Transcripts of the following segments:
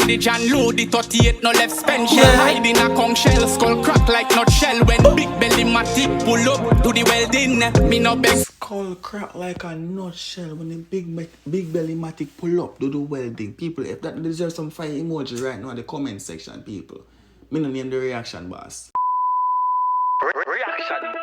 the John Lou, the 38 no left spend shell. Hide in a conch shell, skull crack like not shell. When big belly matic pull up to the welding, me no beg. Skull crack like a nutshell when the big belly matic pull up do the welding. People, if that deserves some fire emoji right now in the comment section, people. Me no name the reaction boss. Reaction.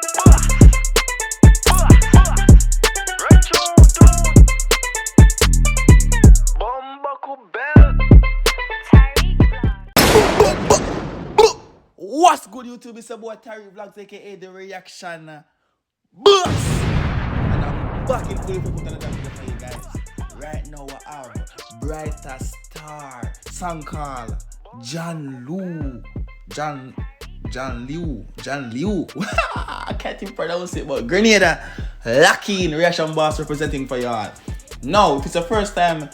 What's good, YouTube? It's about Tyrekevlogs, aka the reaction boss. And I'm back in full put another video for you guys. Right now we have Brighta star song called John Liu. I can't even pronounce it, but Grenada lucky in reaction boss representing for y'all. Now, if it's the first time,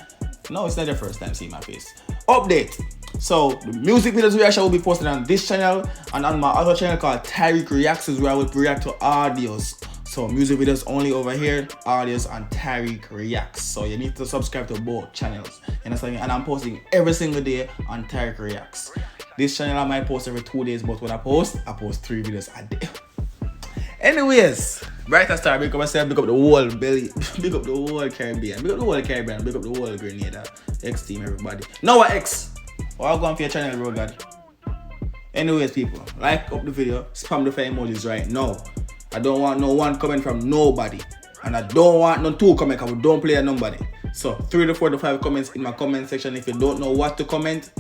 no, it's not the first time seeing my face. Update. So the music videos reaction will be posted on this channel and on my other channel called Tyrekevlogs, where I will react to audios. So music videos only over here, audios on Tyrekevlogs. So you need to subscribe to both channels. You understand me? And I'm posting every single day on Tyrekevlogs. This channel I might post every 2 days, but when I post 3 videos a day. Anyways, Brighta star, big up myself, big up the whole belly, big up the whole Caribbean, big up the whole Caribbean, big up the whole Grenada, X team, everybody. Now what X? I'll go on for your channel, bro, God. Anyways, people, like up the video, spam the fire emojis right now. I don't want no one comment from nobody. And I don't want no 2 comment, because we don't play a nobody. So 3 to 4 to 5 comments in my comment section. If you don't know what to comment,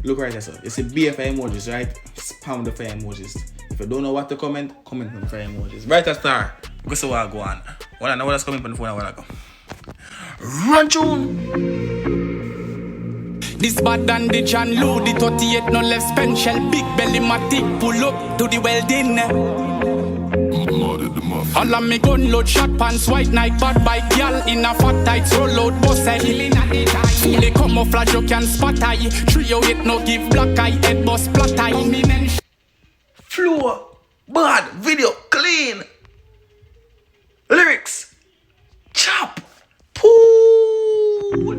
look right there, so you see BF emojis, right? Spam the fire emojis. If you don't know what to comment, comment on the fire emojis. Brighta star, go see what I go on. What I know what's coming from the phone, I wanna go. Run tune! This bad than the John Lou, the 38 no left spend shell. Big belly matic pull up to the welding. All of me gun load shot pants, white night bad bike girl in a fat tight roll out boss head. They camouflage you can spot eye. 308 no give black eye, head boss flat eye. Flow, bad, video, clean. Lyrics, chop, pool.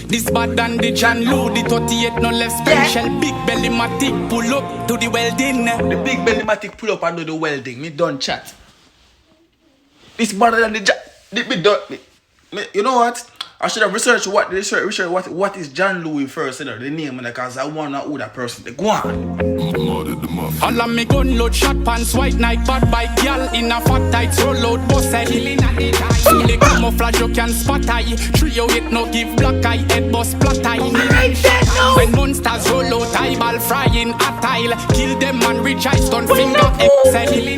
This bad than the John Lou, the 38 no left spend shell. Big belly matic pull up to the welding. The big belly matic pull up and do the welding. Me done chat. This better than the you know what? I should have researched what is John Louis first, you know, the name, because I want to know who that person. Go on. All of me gun load shot pants, white night bad bike girl in a fat tight roll out boss head. They camouflage you can spot eye. 308 no give black eye, head boss flat eye. When monsters roll out, eyeball frying a tile. Kill them and reach ice on finger exhale.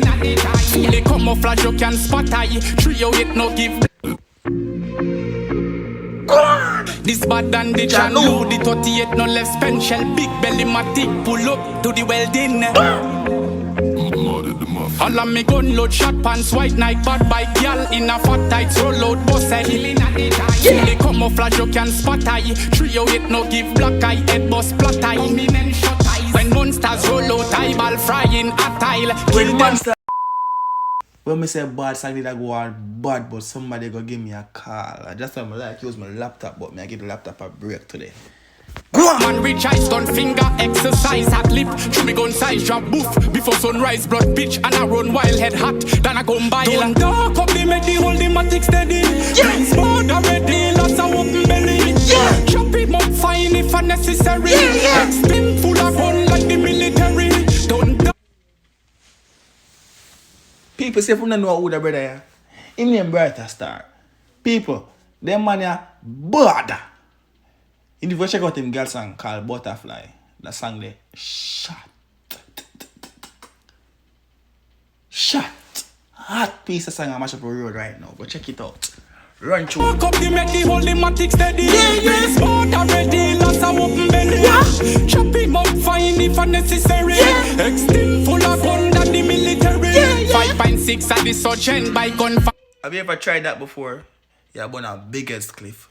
They camouflage you can spot eye. 308 no give. This bad than the John Lou, the 38 no left spend shell. Big belly matic pull up to the welding. All of me gun load shot pants, white night bad bike girl in a fat tight roll out boss head. They camouflage you can spot eye. 308 no give black eye, head boss flat eye. When monsters roll out, eyeball frying a tile. Kill them. When me say bad song, did I go on bad, but somebody go give me a call. I just want to like use my laptop, but me I get the laptop a break today. Go on! Man reach ice, done finger exercise, hot lip. Chew me gun size, drop boof. Before sunrise, blood pitch, and I run wild head hot. Then I come by. Don't dark up, they make the whole matic steady. Prince board already, lots of open belly. Chop him up fine if unnecessary. Spin full of gun like the military. Don't dark. People say from the know who the brother ya. Him name Brighta star. People, them man ya bad. You need to check out him girl song called Butterfly. That song there, shot. Hot piece of song I mash up the road right now. Go check it out. Run through. Walk up the make the whole matic steady. This board already, lots of open belly. Chop him up fine if unnecessary. Extend full of gun than the military. 5.6 at the surgeon by gun. Have you ever tried that before? Yeah, but on a biggest cliff.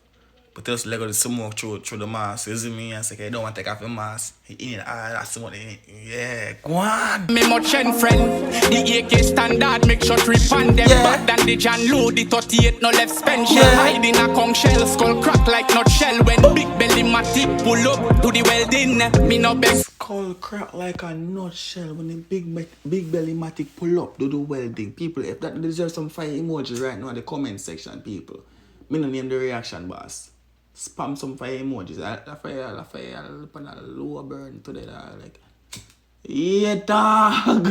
But just let go the smoke through the mask. You see me? And say, I don't want to take off the mask. In it, that's smoke. Yeah, go on. Me much friend. The AK standard make shot rip on them. Bad than the Jan Low. The 38 no left spend shell. Hide in a conch shell. Skull crack like not shell. When big belly matic pull up to the welding. Me no beg. Skull crack like a nutshell when the big belly matic pull up do the welding. People, if that deserves some fire emoji right now in the comment section, people. Me no name the reaction boss. Spam some fire emojis. The fire upon a lower burn today. Like, yeah, dog.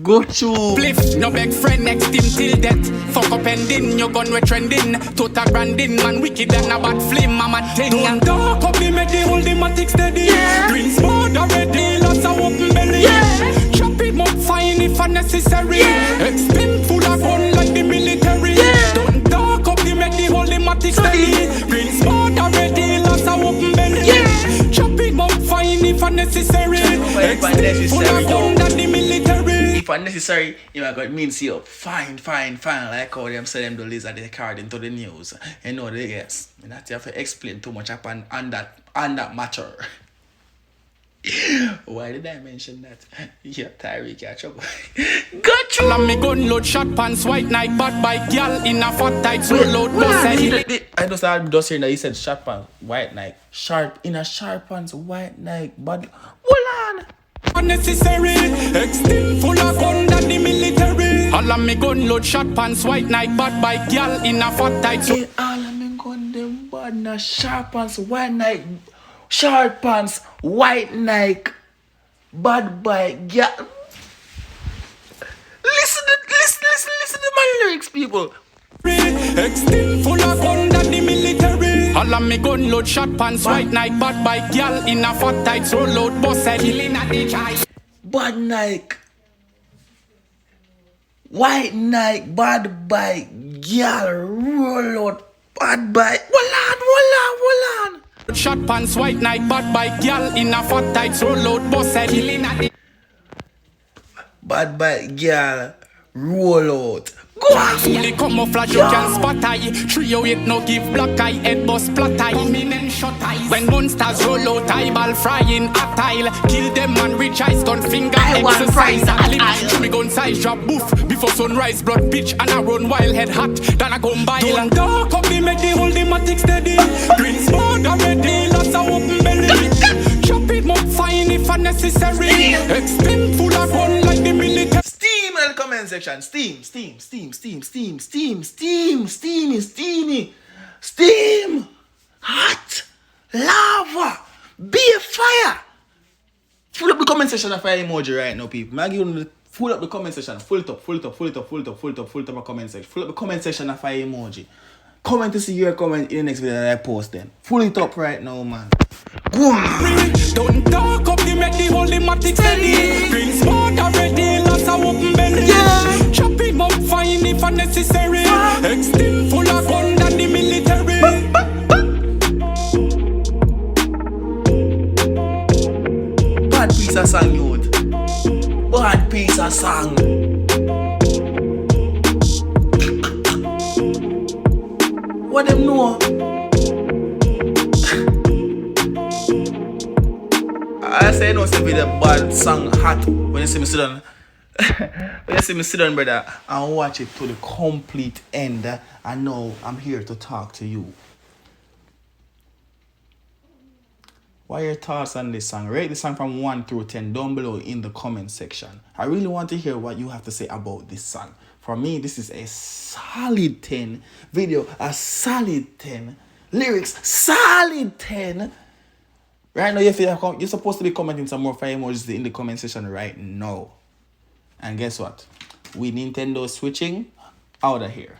Go to. Flip, no beg friend next him till death. Fuck up ending, your gun we trending. Total branding, man wicked and a bad flame, mama thing. Don't talk up the med, hold the matic steady. Green spot already, lots of open belly. Chop it up fine if unnecessary. Extend full of gun like the military. Don't talk up the med, hold the matic steady. Green spot already, lots of open belly. Chop it up fine if unnecessary. Extend full of gun like the military. If unnecessary, you might got mean see up. Fine. Like how them say them the lizard they carried into the news. You know the yes. You not have to explain too much upon on that matter. Why did I mention that? Yeah, Tyreek, catch up. Got you! Me gun load shot pants, white Nike, bad bike, gal in a fat tight, load boss. I just heard that he said sharp pants, white Nike. Sharp, in a sharp pants, white Nike, bad. Hold on! Unnecessary, extend full of gun than the military. All of me gun load shot pants, white Nike, bad bike, gal in a fat tight. Hey, all of me gun them bad, na sharp pants, white Nike. Short pants, white Nike, bad bike, yeah. Listen to my lyrics, people. Extend full of gun than the military. All of me gun load shot pants, white Nike, bad bike, gal in a fat tight, roll out, boss head, killing at the chai. Bad Nike, white Nike, bad bike, gal, roll out, bad bike. Hold on. Shot pants, white Nike, bad bike, gal in a fat tight, roll out, boss head, killing at the bad bike, gal, roll out. Go on! Fully camouflage, you can spot eye. 308 no give black eye, head boss plot eye. Prominent shot eyes. When monsters roll out, eyeball frying, a tile. Kill them man, rich eyes, gun finger, exercise. A limb, shoot me gun size, drop boof. Before sunrise, blood pitch, and I run wild head hot. Then I come by. Don't talk up the med, hold the matic steady. Green spot already, lots of open belly. Chop it up fine if unnecessary. Extend full of gun like the military. Steam in the comment section. Steam. Hot. Lava. Beer fire. Full up the comment section of fire emoji right now, people. I give you the full up the comment section. Full it up a comment section. Full up the comment section of fire emoji. Comment to see your comment in the next video that I post then. Full it up right now, man. Go on. Don't talk up the med, hold the matic steady. Green spot already, lots of open belly. Chop it up fine if unnecessary. Extend full of gun than the military. Bad piece of song, youth. Bad piece of song. What them know? I say no see the bad song hot when you see me sit down. When you see me sit down, brother, and watch it to the complete end. And now I'm here to talk to you. What are your thoughts on this song? Rate the song from 1 through 10 down below in the comment section. I really want to hear what you have to say about this song. For me, this is a solid 10 video, a solid 10 lyrics, solid 10. Right now, you're supposed to be commenting some more fire emojis in the comment section right now. And guess what? We Nintendo switching out of here.